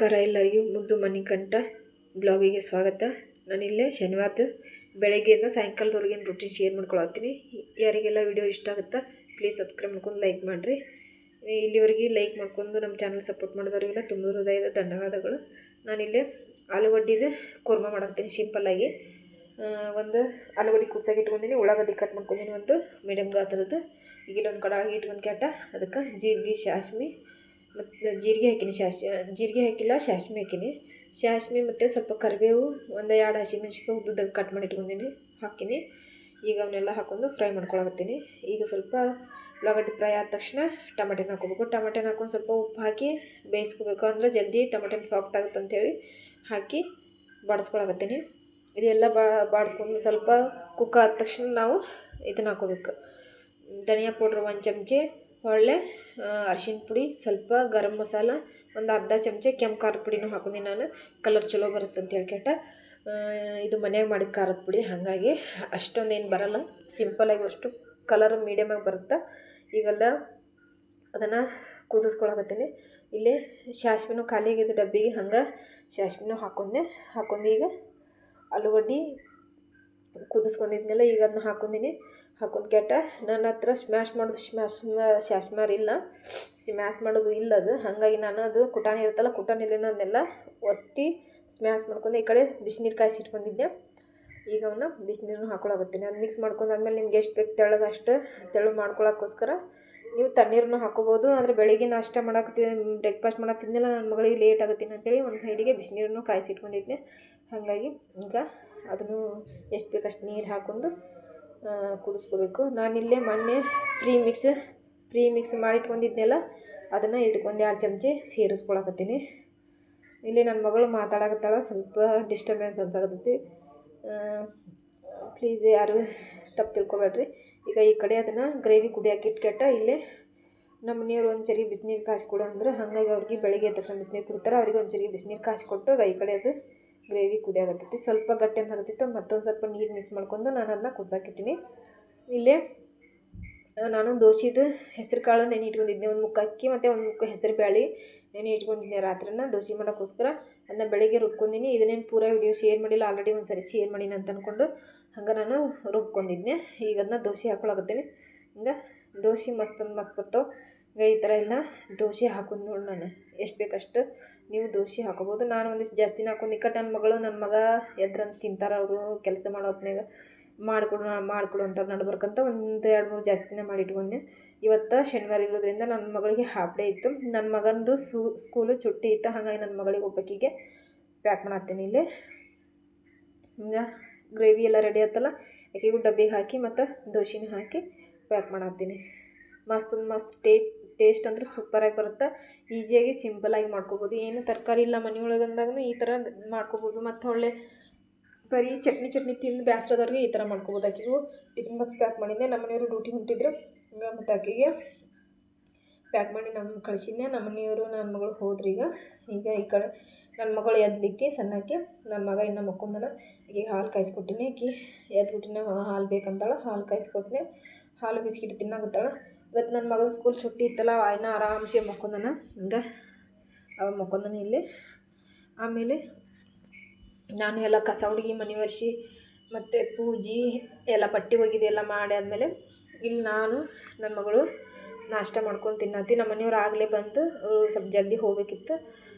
ನಮಸ್ಕಾರ ಎಲ್ಲರಿಗೂ ಮುದ್ದು ಮಣಿಕಂಠ ಬ್ಲಾಗಿಗೆ ಸ್ವಾಗತ. ನಾನಿಲ್ಲೇ ಶನಿವಾರದ ಬೆಳಗ್ಗೆಯಿಂದ ಸಾಯಂಕಾಲದವರೆಗಿನ ರೂಟೀನ್ ಶೇರ್ ಮಾಡ್ಕೊಳತ್ತೀನಿ. ಯಾರಿಗೆಲ್ಲ ವಿಡಿಯೋ ಇಷ್ಟ ಆಗುತ್ತಾ ಪ್ಲೀಸ್ ಸಬ್ಸ್ಕ್ರೈಬ್ ಮಾಡ್ಕೊಂಡು ಲೈಕ್ ಮಾಡಿರಿ. ಇಲ್ಲಿವರೆಗೆ ಲೈಕ್ ಮಾಡ್ಕೊಂಡು ನಮ್ಮ ಚಾನಲ್ ಸಪೋರ್ಟ್ ಮಾಡಿದವರಿಗೆಲ್ಲ ತುಂಬ ಹೃದಯದ ಧನ್ಯವಾದಗಳು. ನಾನಿಲ್ಲೇ ಆಲೂಗಡ್ಡಿದು ಕುರ್ಮಾ ಮಾಡತ್ತೀನಿ ಸಿಂಪಲ್ಲಾಗಿ. ಒಂದು ಆಲೂಗಡ್ಡೆ ಕುದಿಸಾಗಿ ಇಟ್ಕೊಂಡಿನಿ, ಉಳ್ಳಾಗಡ್ಡಿ ಕಟ್ ಮಾಡ್ಕೊಂಡಿನಿ ಒಂದು ಮೀಡಿಯಮ್ ಗಾತ್ರದ್ದು. ಈಗ ಇಲ್ಲೊಂದು ಕಡಾಯಿ ಇಟ್ಕೊಂಡು ಕೆಟ್ಟ ಅದಕ್ಕೆ ಜೀರಿಗೆ ಸಾಸ್ಮಿ ಮತ್ತು ಜೀರಿಗೆ ಹಾಕಿನಿ, ಜೀರಿಗೆ ಹಾಕಿಲ್ಲ ಸಾಸ್ಮಿ ಹಾಕಿನಿ. ಸಾಸ್ಮಿ ಮತ್ತು ಸ್ವಲ್ಪ ಕರಿಬೇವು, ಒಂದು 2 ಹಸಿಮೆಣ್ಸಿನ್ಕಾಯಿ ಉದ್ದುದಾಗ ಕಟ್ ಮಾಡಿ ಇಟ್ಕೊಂಡಿನಿ ಹಾಕಿನಿ. ಈಗ ಅವನ್ನೆಲ್ಲ ಹಾಕೊಂಡು ಫ್ರೈ ಮಾಡ್ಕೊಳಕತ್ತೀನಿ. ಈಗ ಸ್ವಲ್ಪ ಉಳ್ಳಾಗಡ್ಡಿ ಫ್ರೈ ಆದ ತಕ್ಷಣ ಟಮಾಟೆನ ಹಾಕೋಬೇಕು. ಟಮಾಟೆನ ಹಾಕೊಂಡು ಸ್ವಲ್ಪ ಉಪ್ಪು ಹಾಕಿ ಬೇಯಿಸ್ಕೋಬೇಕು, ಅಂದರೆ ಜಲ್ದಿ ಟಮಾಟೆನ ಸಾಫ್ಟ್ ಆಗುತ್ತೆ ಅಂಥೇಳಿ ಹಾಕಿ ಬಾಡಿಸ್ಕೊಳಕತ್ತೀನಿ. ಇದೆಲ್ಲ ಬಾಡಿಸ್ಕೊಂಡು ಸ್ವಲ್ಪ ಕುಕ್ ಆದ ತಕ್ಷಣ ನಾವು ಇದನ್ನು ಹಾಕೋಬೇಕು. ಧನಿಯಾ ಪೌಡ್ರ್ 1 ಚಮಚೆ, ಒಳ್ಳೆ ಅರಿಶಿನ ಪುಡಿ, ಸ್ವಲ್ಪ ಗರಂ ಮಸಾಲ, ಒಂದು ಅರ್ಧ ಚಮಚೆ ಕೆಂಪು ಖಾರದ ಪುಡಿನೂ ಹಾಕೊಂಡಿನಿ ನಾನು, ಕಲರ್ ಚಲೋ ಬರುತ್ತೆ ಅಂತ ಹೇಳ್ಕೆಟ್ಟ. ಇದು ಮನ್ಯಾಗ ಮಾಡಿದ ಖಾರದ ಪುಡಿ, ಹಾಗಾಗಿ ಅಷ್ಟೊಂದೇನು ಬರಲ್ಲ, ಸಿಂಪಲಾಗಿ ಅಷ್ಟು ಕಲರ್ ಮೀಡಿಯಮಾಗಿ ಬರುತ್ತೆ. ಈಗೆಲ್ಲ ಅದನ್ನು ಕುದಿಸ್ಕೊಳಕತ್ತೀನಿ. ಇಲ್ಲಿ ಸಾಸ್ಮಿನೂ ಖಾಲಿ ಆಗಿದೆ ಡಬ್ಬಿಗೆ, ಹಂಗೆ ಸಾಸ್ಮಿನೂ ಹಾಕೊಂಡು ಈಗ ಆಲೂಗಡ್ಡೆ ಕುದಿಸ್ಕೊಂಡಿದ್ನೆಲ್ಲ ಈಗ ಅದನ್ನ ಹಾಕೊಂಡಿನಿ. ಹಾಕೊಂಡು ಕೆಟ್ಟ ನನ್ನ ಹತ್ರ ಸ್ಮ್ಯಾಶ್ ಮಾಡೋದು ಇಲ್ಲ ಅದು, ಹಾಗಾಗಿ ನಾನು ಅದು ಕುಟಾಣಿ ಇರುತ್ತಲ್ಲ, ಕುಟಾಣಿಲಿನ ಅದನ್ನೆಲ್ಲ ಒತ್ತಿ ಸ್ಮ್ಯಾಶ್ ಮಾಡ್ಕೊಂಡು ಈ ಕಡೆ ಬಿಸಿನೀರು ಕಾಯಿಸಿ ಇಟ್ಕೊಂಡಿದ್ದೆ. ಈಗ ಅವನ್ನ ಬಿಸಿನೀರನ್ನು ಹಾಕೊಳಕತ್ತೀನಿ. ಅದು ಮಿಕ್ಸ್ ಮಾಡ್ಕೊಂಡಾದ್ಮೇಲೆ ನಿಮ್ಗೆ ಎಷ್ಟು ಬೇಕು ತೆಳ್ಳಗೆ ಅಷ್ಟು ತೆಳು ಮಾಡ್ಕೊಳಕ್ಕೋಸ್ಕರ ನೀವು ತಣ್ಣೀರನ್ನು ಹಾಕೋಬೋದು. ಆದರೆ ಬೆಳಿಗ್ಗೆ ನಾಷ್ಟ ಬ್ರೇಕ್ಫಾಸ್ಟ್ ಮಾಡತ್ತಿದ್ನೆಲ್ಲ ನನ್ನ ಮಗಳಿಗೆ ಲೇಟ್ ಆಗುತ್ತೀನಿ ಅಂತೇಳಿ ಒಂದು ಸೈಡಿಗೆ ಬಿಸಿನೀರನ್ನು ಕಾಯಿಸಿ ಇಟ್ಕೊಂಡಿದ್ದೆ. ಹಾಗಾಗಿ ಈಗ ಅದನ್ನು ಎಷ್ಟು ಬೇಕಷ್ಟು ನೀರು ಹಾಕೊಂಡು ಕುದಿಸ್ಕೋಬೇಕು. ನಾನಿಲ್ಲೇ ಮೊನ್ನೆ ಫ್ರೀ ಮಿಕ್ಸ್ ಮಾಡಿಟ್ಕೊಂಡಿದ್ನೆಲ್ಲ ಅದನ್ನು ಇದಕ್ಕೊಂದು 2 ಚಮಚೆ ಸೇರಿಸ್ಕೊಳಕತ್ತೀನಿ. ಇಲ್ಲಿ ನನ್ನ ಮಗಳು ಮಾತಾಡಕತ್ತಾಳ, ಸ್ವಲ್ಪ ಡಿಸ್ಟರ್ಬೆನ್ಸ್ ಅನ್ಸಾಕತ್ತೈತಿ, ಪ್ಲೀಸ್ ಯಾರು ತಪ್ಪು ತಿಳ್ಕೊಬೇಡ್ರಿ. ಈಗ ಈ ಕಡೆ ಅದನ್ನು ಗ್ರೇವಿ ಕುದಿಯೋಕೆ ಇಟ್ಕೆಟ್ಟ ಇಲ್ಲೇ ನಮ್ಮ ಮನೆಯವ್ರು ಒಂದು ಚರಿಗೆ ಬಿಸಿನೀರು ಕಾಯಿಸಿ ಕೊಡು ಅಂದ್ರೆ, ಹಾಗಾಗಿ ಅವ್ರಿಗೆ ಬೆಳಗ್ಗೆ ಎದ್ದ ತಕ್ಷಣ ಬಿಸಿನೀರು ಕುಡ್ತಾರೆ, ಅವ್ರಿಗೆ ಒಂದು ಚರಿಗೆ ಬಿಸಿನೀರು ಕಾಯಿಸಿ ಕೊಟ್ಟು ಈ ಕಡೆ ಅದು ಗ್ರೇವಿ ಕುದಿಯಾಗತ್ತೈತಿ. ಸ್ವಲ್ಪ ಗಟ್ಟಿ ಅನ್ಸಾಕತ್ತಿತ್ತು, ಮತ್ತೊಂದು ಸ್ವಲ್ಪ ನೀರು ಮಿಕ್ಸ್ ಮಾಡ್ಕೊಂಡು ನಾನು ಅದನ್ನ ಕುದಿಸಾಕಿಟ್ಟಿನಿ. ಇಲ್ಲೇ ನಾನು ದೋಸೆದು ಹೆಸರು ಕಾಳು ನೆನೆ ಇಟ್ಕೊಂಡಿದ್ದೆ, ಒಂದು ಮುಕ್ಕ ಅಕ್ಕಿ ಮತ್ತು ಒಂದು ಮುಕ್ಕ ಹೆಸರು ಬ್ಯಾಳೆ ನೆನೆ ಇಟ್ಕೊಂಡಿದ್ದೆ ರಾತ್ರಿನ ದೋಸೆ ಮಾಡೋಕ್ಕೋಸ್ಕರ. ಅದನ್ನ ಬೆಳಗ್ಗೆ ರುಬ್ಕೊಂಡಿನಿ. ಇದನ್ನೇನು ಪೂರ ವಿಡಿಯೋ ಶೇರ್ ಮಾಡಿಲ್ಲ, ಆಲ್ರೆಡಿ ಒಂದು ಸರಿ ಶೇರ್ ಮಾಡೀನಿ ಅಂತ ಅಂದ್ಕೊಂಡು ಹಂಗೆ ನಾನು ರುಬ್ಕೊಂಡಿದ್ದೆ. ಈಗ ಅದನ್ನ ದೋಸೆ ಹಾಕೊಳಕತ್ತೀನಿ. ಹಿಂಗೆ ದೋಸೆ ಮಸ್ತ್ ಬರ್ತಾವೆ. ಈಗ ಈ ಥರ ಎಲ್ಲ ದೋಸೆ ಹಾಕೊಂಡು ನೋಡಿ, ನಾನು ಎಷ್ಟು ಬೇಕಷ್ಟು ನೀವು ದೋಸೆ ಹಾಕೋಬೋದು. ನಾನು ಒಂದಿಷ್ಟು ಜಾಸ್ತಿನ ಹಾಕೊಂಡು ಇಕ್ಕಟ್ಟು ನನ್ನ ಮಗ ಎದ್ರಂತ ತಿಂತಾರೆ, ಅವರು ಕೆಲಸ ಮಾಡೋ ಹೊತ್ನಾಗ ಮಾಡಿಕೊಡು ಅಂತ ನಡ್ಬರ್ಕಂತ ಒಂದು 2-3 ಜಾಸ್ತಿನೇ ಮಾಡಿಟ್ಕೊಂಡೆ. ಇವತ್ತು ಶನಿವಾರ ಇರೋದ್ರಿಂದ ನನ್ನ ಮಗಳಿಗೆ ಹಾಫ್ ಡೇ ಇತ್ತು, ನನ್ನ ಮಗಂದು ಸ್ಕೂಲು ಚುಟ್ಟಿ ಇತ್ತು, ಹಾಗಾಗಿ ನನ್ನ ಮಗಳಿಗೆ ಒಬ್ಬಾಕಿಗೆ ಪ್ಯಾಕ್ ಮಾಡತ್ತೀನಿ. ಇಲ್ಲಿ ಹಿಂಗೆ ಗ್ರೇವಿ ಎಲ್ಲ ರೆಡಿ ಆಯ್ತಲ್ಲ, ಆಕೆಗೂ ಡಬ್ಬಿಗೆ ಹಾಕಿ ಮತ್ತು ದೋಸೆನ ಹಾಕಿ ಪ್ಯಾಕ್ ಮಾಡತ್ತೀನಿ. ಮಸ್ತ್ ಟೇಸ್ಟ್ ಅಂದ್ರೆ ಸೂಪರಾಗಿ ಬರುತ್ತೆ. ಈಸಿಯಾಗಿ ಸಿಂಪಲಾಗಿ ಮಾಡ್ಕೋಬೋದು. ಏನು ತರಕಾರಿ ಇಲ್ಲ ಮನೆಯೊಳಗೆ ಅಂದಾಗೂ ಈ ಥರ ಮಾಡ್ಕೋಬೋದು. ಮತ್ತು ಒಳ್ಳೆ ಬರೀ ಚಟ್ನಿ ತಿಂದು ಬೇಸರದವ್ರಿಗೆ ಈ ಥರ ಮಾಡ್ಕೋಬೋದು. ಆಕೆಗೂ ಟಿಫಿನ್ ಬಾಕ್ಸ್ ಪ್ಯಾಕ್ ಮಾಡಿದ್ದೆ, ನಮ್ಮ ಮನೆಯವರು ಡ್ಯೂಟಿ ಹೊಂಟಿದ್ರು, ಹಂಗೆ ಮತ್ತು ಆಕೆಗೆ ಪ್ಯಾಕ್ ಮಾಡಿ ಕಳಿಸಿದ್ದೆ. ನಮ್ಮ ಮನೆಯವರು ನನ್ನ ಮಗಳು ಹೋದ್ರಿ. ಈಗ ಈ ಕಡೆ ನನ್ನ ಮಗಳು ಎದ್ಲಿಕ್ಕೆ ಸಣ್ಣಕ್ಕೆ, ನನ್ನ ಮಗ ಇನ್ನೂ ಮಕ್ಕೊಂದನ. ಈಗ ಹಾಲು ಕಾಯಿಸ್ಕೊಟ್ಟಿನಿ. ಆಕೆ ಎದ್ಬಿಟ್ಟಿನ ಹಾಲು ಬೇಕಂತಾಳೆ, ಹಾಲು ಕಾಯಿಸ್ಕೊಟ್ಟಿನಿ. ಹಾಲು ಬಿಸ್ಕಿಟ್ ತಿನ್ನಾಗುತ್ತಾಳೆ. ಇವತ್ತು ನನ್ನ ಮಗನ ಸ್ಕೂಲ್ ಚುಟ್ಟಿ ಇತ್ತಲ್ಲ, ಇನ್ನೂ ಆರಾಮ್ಸೆ ಮಕ್ಕೊಂದನ. ಹಿಂಗೆ ಅವ ಮಕ್ಕೊಂದನ ಇಲ್ಲಿ. ಆಮೇಲೆ ನಾನು ಎಲ್ಲ ಕಸ ಹುಡುಗಿ ಮನೆ ಒರೆಸಿ ಮತ್ತು ಪೂಜೆ ಎಲ್ಲ ಬಟ್ಟೆ ಒಗೆದು ಎಲ್ಲ ಮಾಡಿ ಆದಮೇಲೆ ಇಲ್ಲಿ ನಾನು ನನ್ನ ಮಗಳು ನಾಷ್ಟ ಮಾಡ್ಕೊಂಡು ತಿನ್ನತ್ತಿ. ನಮ್ಮ ಮನೆಯವ್ರು ಆಗಲೇ ಬಂದು ಸ್ವಲ್ಪ ಜಲ್ದಿ ಹೋಗಬೇಕಿತ್ತು,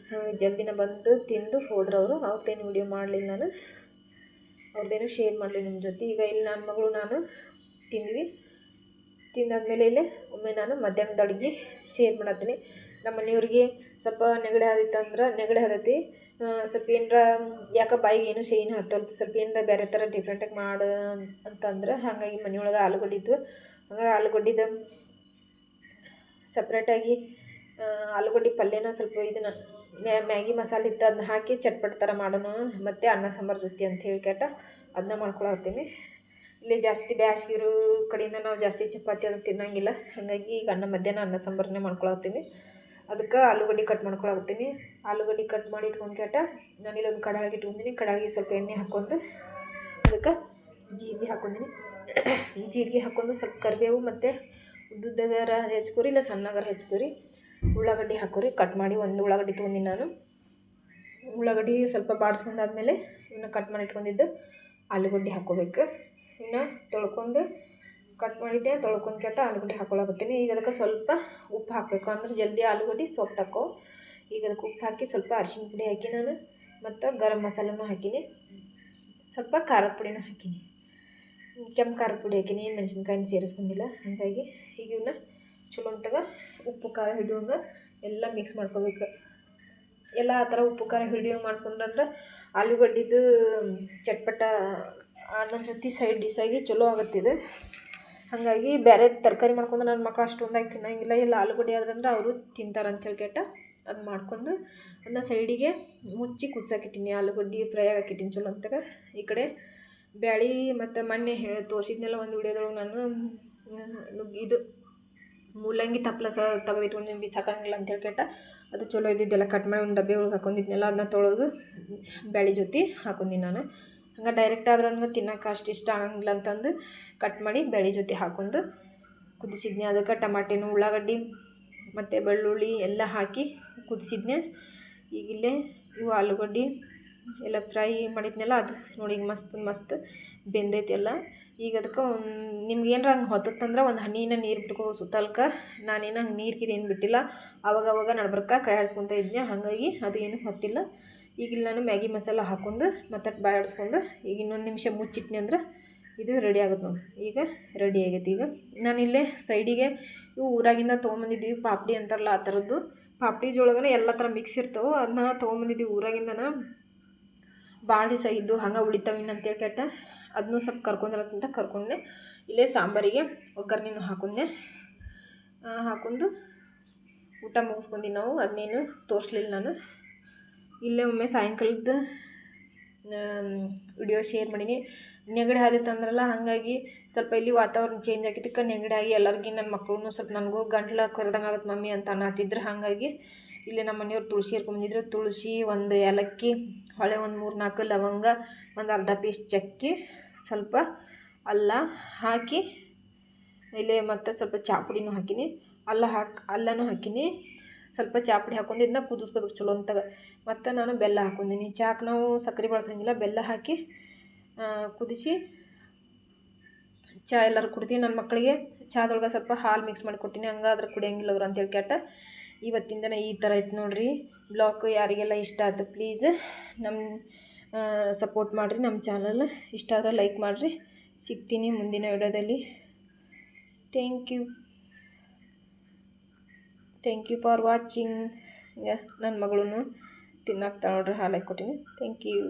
ಜಲ್ದಿನ ಬಂದು ತಿಂದು ಹೋದ್ರು ಅವರು. ಅವ್ರದ್ದೇನು ವಿಡಿಯೋ ಮಾಡಲಿಲ್ಲ ನಾನು, ಅವ್ರದ್ದೇನು ಶೇರ್ ಮಾಡಲಿ ನಿಮ್ಮ ಜೊತೆ. ಈಗ ಇಲ್ಲಿ ನನ್ನ ಮಗಳು ನಾನು ತಿಂದಾದ್ಮೇಲೆ ಇಲ್ಲೇ ಒಮ್ಮೆ ನಾನು ಮಧ್ಯಾಹ್ನದ ಅಡುಗೆ ಶೇರ್ ಮಾಡತ್ತೀನಿ. ನಮ್ಮ ಮನೆಯವ್ರಿಗೆ ಸ್ವಲ್ಪ ನೆಗಡಿ ಆದೈತಿ, ಸ್ವಲ್ಪ ಏನರ ಯಾಕೆ ಬಾಯಿಗೆ ಏನು ಶೈನ್ ಹತ್ತೋಲ್ತು, ಸ್ವಲ್ಪ ಏನರ ಬೇರೆ ಥರ ಡಿಫ್ರೆಂಟಾಗಿ ಮಾಡು ಅಂತಂದ್ರೆ, ಹಾಗಾಗಿ ಮನೆಯೊಳಗೆ ಆಲೂಗಡ್ಡೆ ಇದ್ವು. ಹಂಗಾಗಿ ಆಲೂಗಡ್ಡಿದ ಸಪ್ರೇಟಾಗಿ ಆಲೂಗಡ್ಡೆ ಪಲ್ಯನ ಸ್ವಲ್ಪ ಇದನ್ನು ಮ್ಯಾಗಿ ಮಸಾಲೆ ಇತ್ತು, ಅದನ್ನ ಹಾಕಿ ಚಟ್ಪಟ್ ಥರ ಮಾಡೋಣ, ಮತ್ತು ಅನ್ನ ಸಾಂಬಾರು ಜೊತೆ ಅಂತ ಹೇಳಿ ಅದನ್ನ ಮಾಡ್ಕೊಳತ್ತೀನಿ. ಇಲ್ಲಿ ಜಾಸ್ತಿ ಬ್ಯಾಸ್ಗಿರೋ ಕಡೆಯಿಂದ ನಾವು ಜಾಸ್ತಿ ಚಪಾತಿ ಅದು ತಿನ್ನೋಂಗಿಲ್ಲ, ಹಾಗಾಗಿ ಈಗ ಮಧ್ಯಾಹ್ನ ಅನ್ನ ಸಾಂಬಾರನ್ನೇ ಮಾಡ್ಕೊಳತ್ತೀನಿ. ಅದಕ್ಕೆ ಆಲೂಗಡ್ಡೆ ಕಟ್ ಮಾಡ್ಕೊಳತ್ತೀನಿ. ಆಲೂಗಡ್ಡೆ ಕಟ್ ಮಾಡಿ ಇಟ್ಕೊಂಡು ನಾನಿಲ್ಲೊಂದು ಕಡಾಯಿಗೆ ಇಟ್ಕೊಂಡಿನಿ. ಕಡಾಯಿಗೆ ಸ್ವಲ್ಪ ಎಣ್ಣೆ ಹಾಕ್ಕೊಂಡು ಅದಕ್ಕೆ ಜೀರಿಗೆ ಹಾಕ್ಕೊಂಡಿನಿ. ಜೀರಿಗೆ ಹಾಕ್ಕೊಂಡು ಸ್ವಲ್ಪ ಕರಿಬೇವು ಮತ್ತು ಉದ್ದುದ್ದಾಗಾರ ಹೆಚ್ಕೊರಿ ಇಲ್ಲ ಸಣ್ಣಗಾರ ಹೆಚ್ಕೊರಿ. ಉಳ್ಳಾಗಡ್ಡಿ ಹಾಕೋರಿ, ಕಟ್ ಮಾಡಿ ಒಂದು ಉಳ್ಳಾಗಡ್ಡಿ ತೊಗೊಂಡಿನಿ ನಾನು. ಉಳ್ಳಾಗಡ್ಡಿ ಸ್ವಲ್ಪ ಬಾಡಿಸ್ಕೊಂಡಾದ್ಮೇಲೆ ಇವನ್ನ ಕಟ್ ಮಾಡಿ ಇಟ್ಕೊಂಡಿದ್ದು ಆಲೂಗಡ್ಡೆ ಹಾಕ್ಕೋಬೇಕು. ಇವನ್ನ ತೊಳ್ಕೊಂಡು ಕಟ್ ಮಾಡಿದ್ದೆ ತೊಳ್ಕೊಂಡು ಕೆಟ್ಟ ಆಲೂಗಡ್ಡೆ ಹಾಕ್ಕೊಳಕತ್ತೀನಿ. ಈಗ ಅದಕ್ಕೆ ಸ್ವಲ್ಪ ಉಪ್ಪು ಹಾಕಬೇಕು, ಅಂದ್ರೆ ಜಲ್ದಿ ಆಲೂಗಡ್ಡೆ ಸಾಫ್ಟ್ ಹಾಕೋ. ಈಗ ಅದಕ್ಕೆ ಉಪ್ಪು ಹಾಕಿ ಸ್ವಲ್ಪ ಅರಿಶಿನ ಪುಡಿ ಹಾಕಿ ನಾನು ಮತ್ತು ಗರಂ ಮಸಾಲನೂ ಹಾಕೀನಿ, ಸ್ವಲ್ಪ ಖಾರದ ಪುಡಿನೂ ಹಾಕೀನಿ, ಕೆಂಪು ಖಾರದ ಪುಡಿ ಹಾಕೀನಿ, ಮೆಣಸಿನ್ಕಾಯಿನ ಸೇರಿಸ್ಕೊಂಡಿಲ್ಲ. ಹಾಗಾಗಿ ಈಗ ಇವನ್ನ ಚಲೋ ಅಂತಾಗ ಉಪ್ಪು ಖಾರ ಹಿಡಿಯೋಂಗೆ ಎಲ್ಲ ಮಿಕ್ಸ್ ಮಾಡ್ಕೋಬೇಕು. ಎಲ್ಲ ಆ ಥರ ಉಪ್ಪು ಖಾರ ಹಿಡಿಯೋಂಗೆ ಮಾಡಿಸ್ಕೊಂಡ್ರಂದ್ರೆ ಆಲೂಗಡ್ಡಿದು ಚಟ್ಪಟ ಅನ್ನೋ ಜೊತೆ ಸೈಡ್ ಡಿಶ್ಶಾಗಿ ಚಲೋ ಆಗುತ್ತಿದೆ. ಹಾಗಾಗಿ ಬೇರೆ ತರಕಾರಿ ಮಾಡ್ಕೊಂಡು ನನ್ನ ಮಕ್ಕಳು ಅಷ್ಟೊಂದಾಗಿ ತಿನ್ನೋಂಗಿಲ್ಲ, ಎಲ್ಲ ಆಲೂಗಡ್ಡೆ ಆದ್ರಂದ್ರೆ ಅವರು ತಿಂತಾರೆ ಅಂತ ಹೇಳ್ಕೆಟ್ಟ ಅದು ಮಾಡ್ಕೊಂಡು ಅದನ್ನ ಸೈಡಿಗೆ ಮುಚ್ಚಿ ಕುದ್ಸೋಕಿಟ್ಟಿನಿ. ಆಲೂಗಡ್ಡೆ ಫ್ರೈ ಹಾಕಿಟ್ಟಿನಿ ಚಲೋ ಅಂತಾಗ. ಈ ಕಡೆ ಬ್ಯಾಳೆ ಮತ್ತು ಮೊನ್ನೆ ತೋರಿಸಿದ್ನೆಲ್ಲ ಒಂದು ವಿಡಿಯೋದೊಳಗೆ ನಾನು ಇದು ಮೂಲಂಗಿ ತಪ್ಪಲ ತೆಗೆದಿಟ್ಕೊಂಡು ಬಿಸಾಕಂಗಿಲ್ಲ ಅಂತ ಹೇಳ್ಕೆಟ್ಟ ಅದು ಚಲೋ ಇದ್ದಿದ್ದೆಲ್ಲ ಕಟ್ ಮಾಡಿ ಒಂದು ಡಬ್ಬೆ ಒಳಗೆ ಹಾಕೊಂಡಿದ್ನೆಲ್ಲ ಅದನ್ನ ತೊಳೆದು ಬ್ಯಾಳೆ ಜೊತೆ ಹಾಕೊಂಡಿನಿ ನಾನು. ಹಂಗೆ ಡೈರೆಕ್ಟ್ ಆದ್ರೆ ಅಂದ್ರೆ ತಿನ್ನೋಕೆ ಅಷ್ಟು ಇಷ್ಟ ಆಗಂಗಿಲ್ಲ ಅಂತಂದು ಕಟ್ ಮಾಡಿ ಬ್ಯಾಳೆ ಜೊತೆ ಹಾಕೊಂಡು ಕುದಿಸಿದ್ನೆ. ಅದಕ್ಕೆ ಟಮಾಟೆನು ಉಳ್ಳಾಗಡ್ಡಿ ಮತ್ತು ಬೆಳ್ಳುಳ್ಳಿ ಎಲ್ಲ ಹಾಕಿ ಕುದಿಸಿದ್ನೆ. ಈಗಿಲ್ಲೇ ಇವು ಆಲೂಗಡ್ಡೆ ಎಲ್ಲ ಫ್ರೈ ಮಾಡಿದ್ನೆಲ್ಲ ಅದು ನೋಡಿ ಈಗ ಮಸ್ತ್ ಬೆಂದೈತಿ ಎಲ್ಲ. ಈಗ ಅದಕ್ಕೆ ನಿಮ್ಗೆ ಏನಾರ ಹಂಗೆ ಹೊತ್ತಂದ್ರೆ ಒಂದು ಹನಿನ ನೀರು ಬಿಟ್ಕೋ ಸುತ್ತಲ್ಕ. ನಾನೇನು ಹಂಗೆ ನೀರು ಏನು ಬಿಟ್ಟಿಲ್ಲ, ಅವಾಗ ನಡ್ಬರ್ಕ ಕೈ ಆಡಿಸ್ಕೊತ ಇದ್ದೆ, ಹಾಗಾಗಿ ಅದು ಏನು ಹೊತ್ತಿಲ್ಲ. ಈಗ ಇಲ್ಲಿ ನಾನು ಮ್ಯಾಗಿ ಮಸಾಲ ಹಾಕೊಂಡು ಮತ್ತೆ ಬಾಯಿ ಆಡಿಸ್ಕೊಂಡು ಈಗ ಇನ್ನೊಂದು ನಿಮಿಷ ಮುಚ್ಚಿಟ್ನಿ ಅಂದ್ರೆ ಇದು ರೆಡಿ ಆಗುತ್ತೆ ನೋಡಿ. ಈಗ ರೆಡಿ ಆಗೈತಿ. ಈಗ ನಾನಿಲ್ಲೇ ಸೈಡಿಗೆ ಇವು ಊರಾಗಿಂದ ತೊಗೊಂಬಂದಿದ್ದೀವಿ ಪಾಪಡಿ ಅಂತಾರಲ್ಲ ಆ ಥರದ್ದು. ಪಾಪಡಿ ಜೊಳಗನೆ ಎಲ್ಲ ಥರ ಮಿಕ್ಸ್ ಇರ್ತವೆ, ಅದನ್ನ ತೊಗೊಂಬಂದಿದ್ದೀವಿ ಊರಾಗಿಂದನ. ಭಾಳ ದಿವಸ ಇದ್ದು ಹಂಗೆ ಉಳಿತಾವಿನ ಅಂತೇಳಿ ಕೆಟ್ಟ ಅದನ್ನೂ ಸ್ವಲ್ಪ ಕರ್ಕೊಂಡ್ರಂತ ಕರ್ಕೊಂಡೆ. ಇಲ್ಲೇ ಸಾಂಬಾರಿಗೆ ಒಗ್ಗರಣೆನೂ ಹಾಕೊಂಡು ಊಟ ಮುಗಿಸ್ಕೊಂಡು ನಾವು ಅದನ್ನೇನು ತೋರಿಸ್ಲಿಲ್ಲ ನಾನು. ಇಲ್ಲೇ ಒಮ್ಮೆ ಸಾಯಂಕಾಲದ ವಿಡಿಯೋ ಶೇರ್ ಮಾಡೀನಿ. ನೆಗಡಿ ಆದಿತ್ತಂದ್ರಲ್ಲ, ಹಾಗಾಗಿ ಸ್ವಲ್ಪ ಇಲ್ಲಿ ವಾತಾವರಣ ಚೇಂಜ್ ಆಗಿದ್ದಕ್ಕೆ ನೆಗಡಿ ಆಗಿ ಎಲ್ಲರಿಗೂ ನನ್ನ ಮಕ್ಕಳು ಸ್ವಲ್ಪ ನನಗೂ ಗಂಟ್ಲು ಕರೆದಂಗೆ ಆಗುತ್ತೆ ಮಮ್ಮಿ ಅಂತ ಅನ್ನತ್ತಿದ್ರು. ಹಾಗಾಗಿ ಇಲ್ಲಿ ನಮ್ಮ ಮನೆಯವ್ರು ತುಳಸಿ ಹರ್ಕೊಂಬಂದಿದ್ರು. ತುಳಸಿ, ಒಂದು ಏಲಕ್ಕಿ, ಹೊಳೆ ಒಂದು 3-4 ಲವಂಗ, ಒಂದು ಅರ್ಧ ಪೀಸ್ ಚಕ್ಕೆ, ಸ್ವಲ್ಪ ಅಲ್ಲ ಹಾಕಿ ಇಲ್ಲೇ ಮತ್ತು ಸ್ವಲ್ಪ ಚಾ ಪುಡಿನೂ ಹಾಕೀನಿ, ಅಲ್ಲನೂ ಹಾಕೀನಿ, ಸ್ವಲ್ಪ ಚಾ ಪುಡಿ ಹಾಕೊಂಡು ಇದನ್ನ ಕುದಿಸ್ಕೋಬೇಕು ಚಲೋ ಅಂತಾಗ. ಮತ್ತು ನಾನು ಬೆಲ್ಲ ಹಾಕ್ಕೊಂಡಿನಿ. ಚಾಕ್ಕೆ ನಾವು ಸಕ್ಕರೆ ಬಳಸಂಗಿಲ್ಲ, ಬೆಲ್ಲ ಹಾಕಿ ಕುದಿಸಿ ಚಾ ಎಲ್ಲರೂ ಕುಡ್ತೀವಿ. ನನ್ನ ಮಕ್ಕಳಿಗೆ ಚಾದೊಳಗೆ ಸ್ವಲ್ಪ ಹಾಲು ಮಿಕ್ಸ್ ಮಾಡಿ ಕೊಟ್ಟಿನಿ, ಹಂಗಾದ್ರೆ ಕುಡಿಯೋಂಗಿಲ್ಲ ಅವ್ರು ಅಂತೇಳಿ ಕೆಟ್ಟ. ಇವತ್ತಿನ ದಿನ ಈ ಥರ ಇತ್ತು ನೋಡಿರಿ ಬ್ಲಾಗ್. ಯಾರಿಗೆಲ್ಲ ಇಷ್ಟ ಆಯ್ತು ಪ್ಲೀಸ್ ನಮ್ಮ ಸಪೋರ್ಟ್ ಮಾಡಿರಿ. ನಮ್ಮ ಚಾನಲ್ ಇಷ್ಟ ಆದರೆ ಲೈಕ್ ಮಾಡಿರಿ. ಸಿಗ್ತೀನಿ ಮುಂದಿನ ವಿಡಿಯೋದಲ್ಲಿ. Thank you for watching. ಈಗ ನನ್ನ ಮಗಳೂ ತಿನ್ನೋಕೆ ನೋಡ್ರಿ ಹಾಲು ಹಾಕಿ ಕೊಟ್ಟಿನಿ. Thank you.